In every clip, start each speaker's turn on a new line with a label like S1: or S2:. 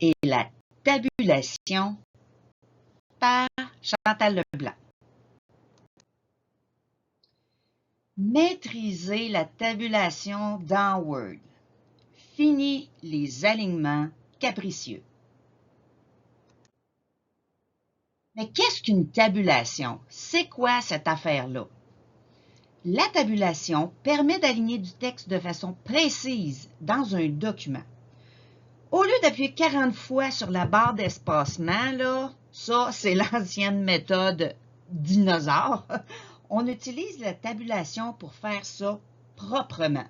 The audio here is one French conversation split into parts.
S1: et la tabulation par Chantal Leblanc. Maîtriser la tabulation dans Word. Fini les alignements capricieux. Mais qu'est-ce qu'une tabulation? C'est quoi cette affaire-là? La tabulation permet d'aligner du texte de façon précise dans un document. Au lieu d'appuyer 40 fois sur la barre d'espacement, là, ça, c'est l'ancienne méthode dinosaure, on utilise la tabulation pour faire ça proprement.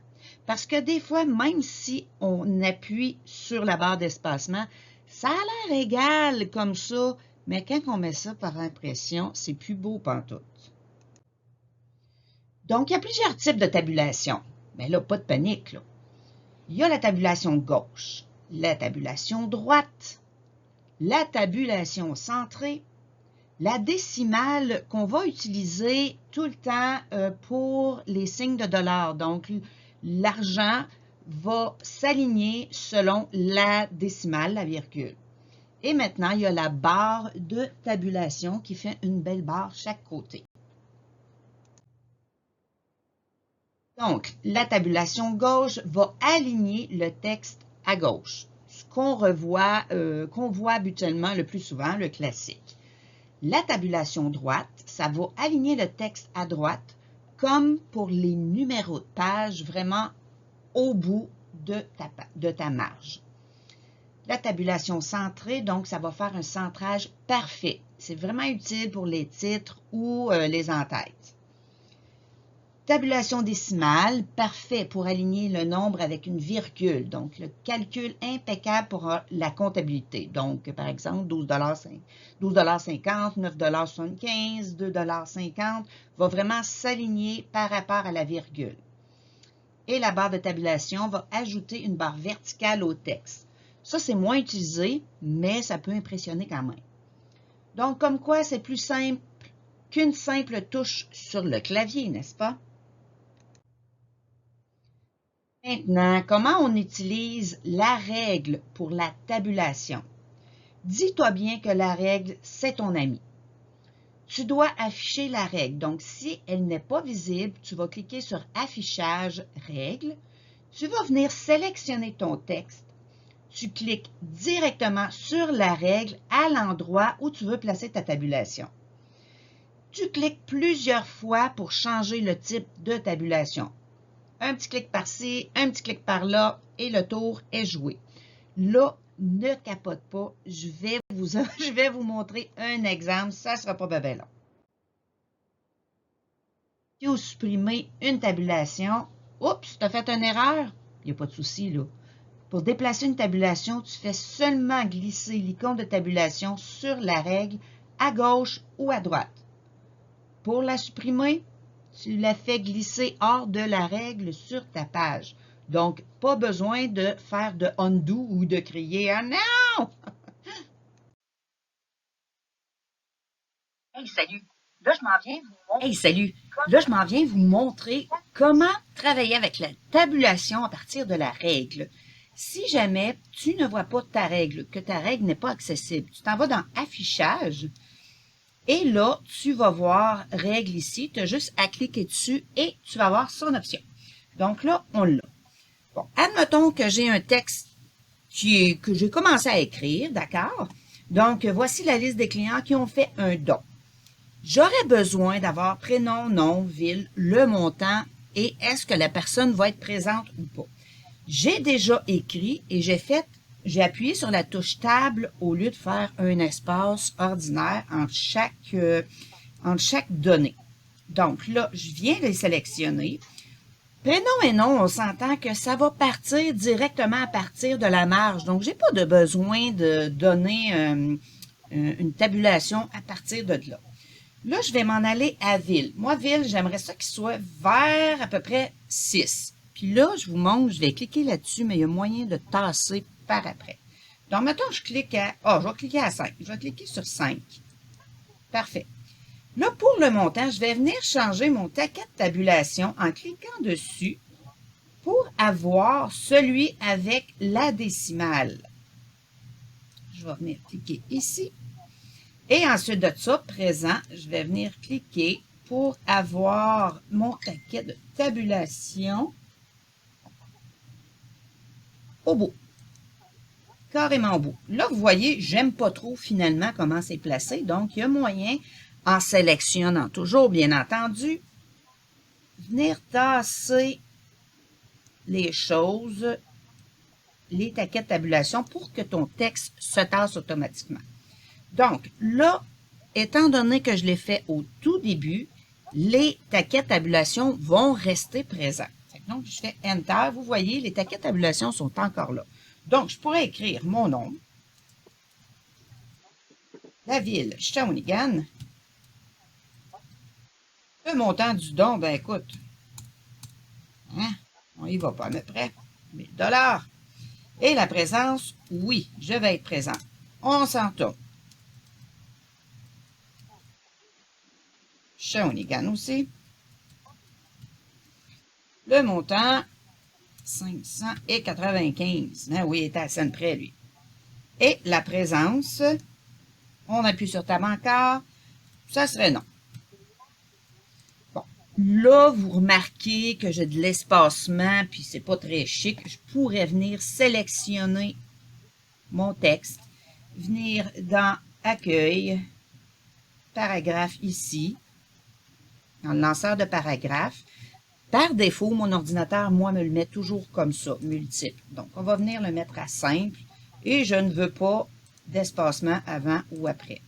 S1: Parce que des fois, même si on appuie sur la barre d'espacement, ça a l'air égal comme ça, mais quand on met ça par impression, c'est plus beau pantoute. Donc, il y a plusieurs types de tabulation. Mais là, pas de panique, là. Il y a la tabulation gauche, la tabulation droite, la tabulation centrée, la décimale qu'on va utiliser tout le temps pour les signes de dollars. Donc, l'argent va s'aligner selon la décimale, la virgule. Et maintenant, il y a la barre de tabulation qui fait une belle barre chaque côté. Donc, la tabulation gauche va aligner le texte à gauche, ce qu'on voit habituellement le plus souvent, le classique. La tabulation droite, ça va aligner le texte à droite, comme pour les numéros de page, vraiment au bout de ta marge. La tabulation centrée, donc, ça va faire un centrage parfait. C'est vraiment utile pour les titres ou les en-têtes. Tabulation décimale, parfait pour aligner le nombre avec une virgule. Donc, le calcul impeccable pour la comptabilité. Donc, par exemple, 12,50 $, 9,75 $, 2,50 $, va vraiment s'aligner par rapport à la virgule. Et la barre de tabulation va ajouter une barre verticale au texte. Ça, c'est moins utilisé, mais ça peut impressionner quand même. Donc, comme quoi, c'est plus simple qu'une simple touche sur le clavier, n'est-ce pas? Maintenant, comment on utilise la règle pour la tabulation? Dis-toi bien que la règle, c'est ton ami. Tu dois afficher la règle. Donc, si elle n'est pas visible, tu vas cliquer sur « Affichage règle ». Tu vas venir sélectionner ton texte. Tu cliques directement sur la règle à l'endroit où tu veux placer ta tabulation. Tu cliques plusieurs fois pour changer le type de tabulation. Un petit clic par-ci, un petit clic par-là, et le tour est joué. Là, ne capote pas, je vais vous montrer un exemple, ça ne sera pas bien long. Si vous supprimez une tabulation, oups, tu as fait une erreur, il n'y a pas de souci là. Pour déplacer une tabulation, tu fais seulement glisser l'icône de tabulation sur la règle à gauche ou à droite. Pour la supprimer, tu la fais glisser hors de la règle sur ta page. Donc, pas besoin de faire de undo ou de crier « Ah non! » Hey, salut! Là, je m'en viens vous montrer. Hey, salut! Là, je m'en viens vous montrer comment travailler avec la tabulation à partir de la règle. Si jamais tu ne vois pas ta règle, que ta règle n'est pas accessible, tu t'en vas dans « Affichage ». Et là, tu vas voir « Règle » ici. Tu as juste à cliquer dessus et tu vas voir son option. Donc là, on l'a. Bon, admettons que j'ai un texte que j'ai commencé à écrire, d'accord? Donc, voici la liste des clients qui ont fait un don. J'aurais besoin d'avoir prénom, nom, ville, le montant et est-ce que la personne va être présente ou pas. J'ai déjà écrit et j'ai appuyé sur la touche table au lieu de faire un espace ordinaire entre chaque donnée. Donc là, je viens les sélectionner. Prénom et nom, on s'entend que ça va partir directement à partir de la marge. Donc, j'ai pas de besoin de donner une tabulation à partir de là. Là, je vais m'en aller à ville. Moi, ville, j'aimerais ça qu'il soit vers à peu près 6. Puis là, je vous montre, je vais cliquer là-dessus, mais il y a moyen de tasser par après. Donc, mettons, je clique à... je vais cliquer à 5. Je vais cliquer sur 5. Parfait. Là, pour le montant, je vais venir changer mon taquet de tabulation en cliquant dessus pour avoir celui avec la décimale. je vais venir cliquer ici. Et ensuite de ça, présent, je vais venir cliquer pour avoir mon taquet de tabulation au bout. Carrément au bout. Là, vous voyez, j'aime pas trop finalement comment c'est placé. Donc, il y a moyen, en sélectionnant toujours, bien entendu, venir tasser les choses, les taquets de tabulation pour que ton texte se tasse automatiquement. Donc, là, étant donné que je l'ai fait au tout début, les taquets de tabulation vont rester présents. Donc, je fais Enter. Vous voyez, les taquets de tabulation sont encore là. Donc, je pourrais écrire mon nom, la ville Shawinigan, le montant du don, ben écoute, hein, on y va pas à peu près, 1000 $. Et la présence, oui, je vais être présent. On s'entend. Shawinigan aussi. Le montant, 595. Ben oui, il était à scène près, lui. Et la présence, on appuie sur Tab encore, ça serait non. Bon, là, vous remarquez que j'ai de l'espacement, puis c'est pas très chic. Je pourrais venir sélectionner mon texte, venir dans Accueil, paragraphe ici, dans le lanceur de paragraphe. Par défaut, mon ordinateur, moi, me le met toujours comme ça, multiple. Donc, on va venir le mettre à simple et je ne veux pas d'espacement avant ou après.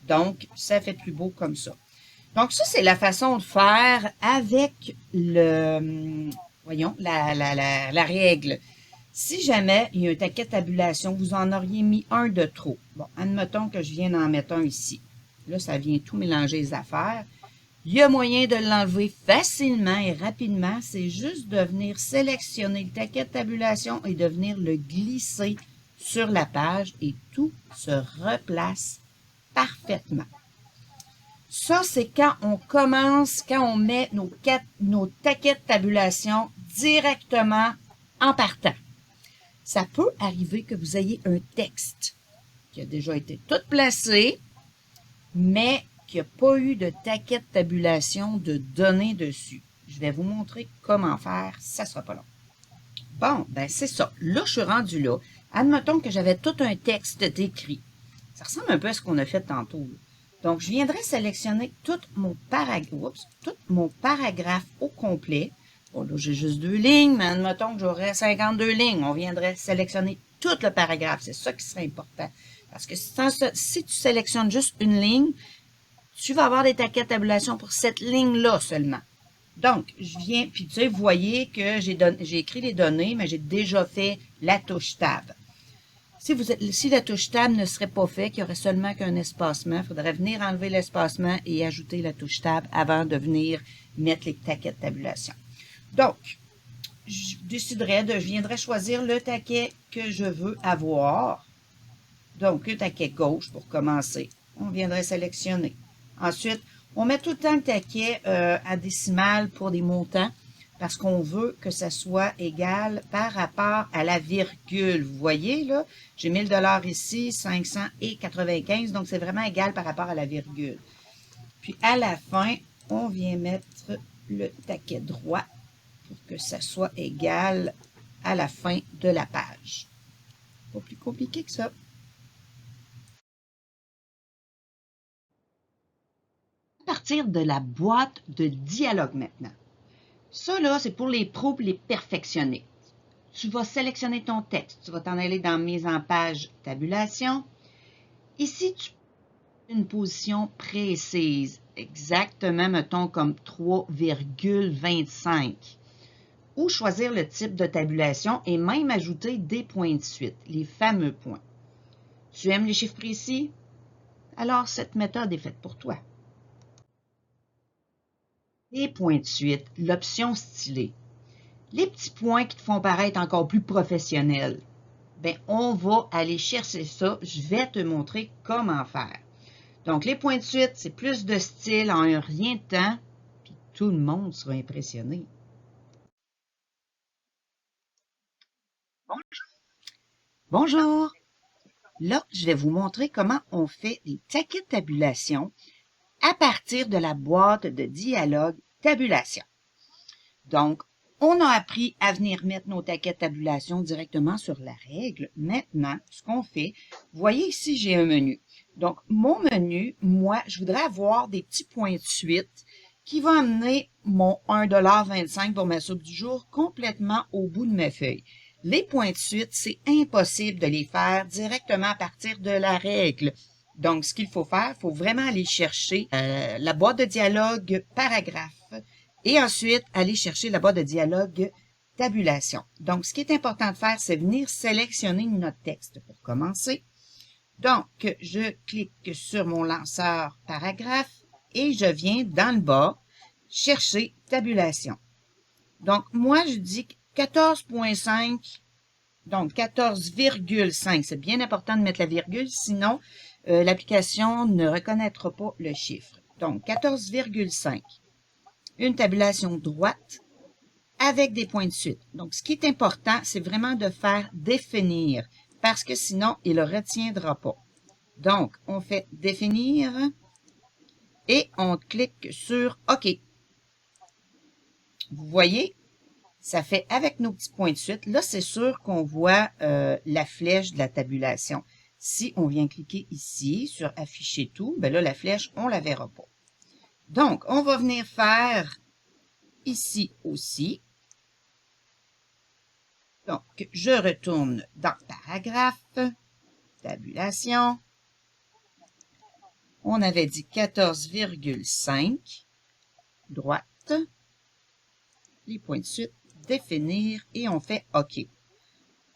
S1: Donc, ça fait plus beau comme ça. Donc, ça, c'est la façon de faire avec le, voyons, la règle. Si jamais il y a un taquet de tabulation, vous en auriez mis un de trop. Bon, admettons que je viens d'en mettre un ici. Là, ça vient tout mélanger les affaires. Il y a moyen de l'enlever facilement et rapidement. C'est juste de venir sélectionner le taquet de tabulation et de venir le glisser sur la page et tout se replace parfaitement. Ça, c'est quand on commence, quand on met nos taquets de tabulation directement en partant. Ça peut arriver que vous ayez un texte qui a déjà été tout placé, mais qui n'a pas eu de taquet de tabulation de données dessus. Je vais vous montrer comment faire, ça ne sera pas long. Bon, ben c'est ça. Là, je suis rendu là. Admettons que j'avais tout un texte décrit. Ça ressemble un peu à ce qu'on a fait tantôt. Là. Donc, je viendrai sélectionner tout mon paragraphe au complet. Bon, là, j'ai juste 2 lignes, mais admettons que j'aurais 52 lignes. On viendrait sélectionner tout le paragraphe. C'est ça qui serait important. Parce que si tu sélectionnes juste une ligne, tu vas avoir des taquets de tabulation pour cette ligne-là seulement. Donc, je viens, puis tu sais, vous voyez que j'ai écrit les données, mais j'ai déjà fait la touche Tab. Si la touche Tab ne serait pas faite, qu'il n'y aurait seulement qu'un espacement, il faudrait venir enlever l'espacement et ajouter la touche Tab avant de venir mettre les taquets de tabulation. Donc, je viendrai choisir le taquet que je veux avoir. Donc, le taquet gauche pour commencer. On viendrait sélectionner. Ensuite, on met tout le temps le taquet à décimale pour des montants parce qu'on veut que ça soit égal par rapport à la virgule. Vous voyez, là, j'ai 1000 $ ici, 595, donc c'est vraiment égal par rapport à la virgule. Puis, à la fin, on vient mettre le taquet droit pour que ça soit égal à la fin de la page. Pas plus compliqué que ça. Partir de la boîte de dialogue maintenant. Ça, là, c'est pour les pros et les perfectionnés. Tu vas sélectionner ton texte. Tu vas t'en aller dans Mise en page, tabulation. Ici, tu as une position précise. Exactement, mettons, comme 3,25. Ou choisir le type de tabulation et même ajouter des points de suite, les fameux points. Tu aimes les chiffres précis? Alors, cette méthode est faite pour toi. Les points de suite, l'option stylée. Les petits points qui te font paraître encore plus professionnels. Bien, on va aller chercher ça. Je vais te montrer comment faire. Donc, les points de suite, c'est plus de style en un rien de temps. Puis tout le monde sera impressionné. Bonjour. Là, je vais vous montrer comment on fait des taquets de tabulation à partir de la boîte de dialogue tabulation. Donc, on a appris à venir mettre nos taquets de tabulation directement sur la règle. Maintenant, ce qu'on fait, vous voyez ici, j'ai un menu. Donc, mon menu, moi, je voudrais avoir des petits points de suite qui vont amener mon 1,25 $ pour ma soupe du jour complètement au bout de ma feuille. Les points de suite, c'est impossible de les faire directement à partir de la règle. Donc, ce qu'il faut faire, il faut vraiment aller chercher la boîte de dialogue paragraphe et ensuite aller chercher la boîte de dialogue tabulation. Donc, ce qui est important de faire, c'est venir sélectionner notre texte pour commencer. Donc, je clique sur mon lanceur paragraphe et je viens dans le bas chercher tabulation. Donc, moi, je dis 14,5, donc 14,5. C'est bien important de mettre la virgule, sinon l'application ne reconnaîtra pas le chiffre. Donc, 14,5. Une tabulation droite avec des points de suite. Donc, ce qui est important, c'est vraiment de faire définir, parce que sinon, il ne le retiendra pas. Donc, on fait définir et on clique sur OK. Vous voyez, ça fait avec nos petits points de suite. Là, c'est sûr qu'on voit la flèche de la tabulation. Si on vient cliquer ici sur afficher tout, ben là, la flèche, on ne la verra pas. Donc, on va venir faire ici aussi. Donc, je retourne dans paragraphe, tabulation. On avait dit 14,5, droite, les points de suite, définir, et on fait OK.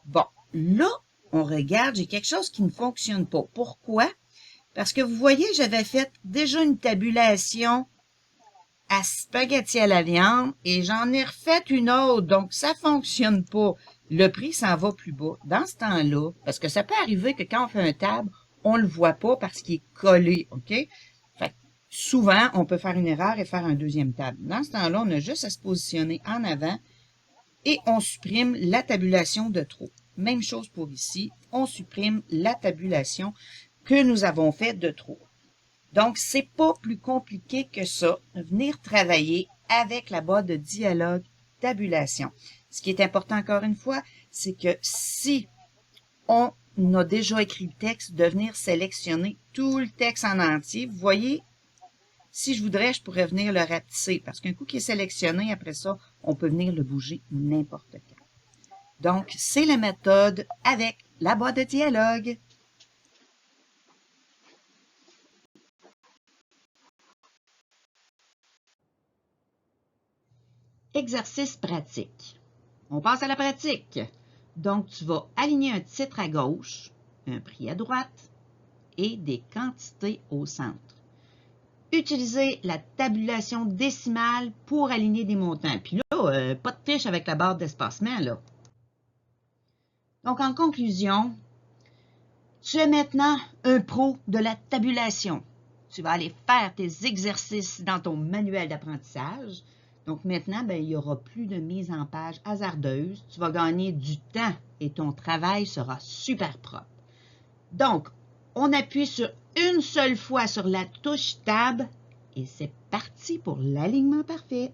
S1: Bon, là, on regarde, j'ai quelque chose qui ne fonctionne pas. Pourquoi? Parce que vous voyez, j'avais fait déjà une tabulation à spaghetti à la viande et j'en ai refait une autre, donc ça fonctionne pas. Le prix s'en va plus bas. Dans ce temps-là, parce que ça peut arriver que quand on fait un tab, on le voit pas parce qu'il est collé, OK? Fait que souvent, on peut faire une erreur et faire un deuxième tab. Dans ce temps-là, on a juste à se positionner en avant et on supprime la tabulation de trop. Même chose pour ici, on supprime la tabulation que nous avons fait de trop. Donc, c'est pas plus compliqué que ça, de venir travailler avec la boîte de dialogue tabulation. Ce qui est important encore une fois, c'est que si on a déjà écrit le texte, de venir sélectionner tout le texte en entier. Vous voyez, si je voudrais, je pourrais venir le rapetisser parce qu'un coup qui est sélectionné, après ça, on peut venir le bouger n'importe quand. Donc, c'est la méthode avec la boîte de dialogue. Exercice pratique. On passe à la pratique. Donc, tu vas aligner un titre à gauche, un prix à droite et des quantités au centre. Utiliser la tabulation décimale pour aligner des montants. Puis là, pas de fiche avec la barre d'espacement, là. Donc, en conclusion, tu es maintenant un pro de la tabulation. Tu vas aller faire tes exercices dans ton manuel d'apprentissage. Donc maintenant, il n'y aura plus de mise en page hasardeuse. Tu vas gagner du temps et ton travail sera super propre. Donc, on appuie une seule fois sur la touche Tab et c'est parti pour l'alignement parfait.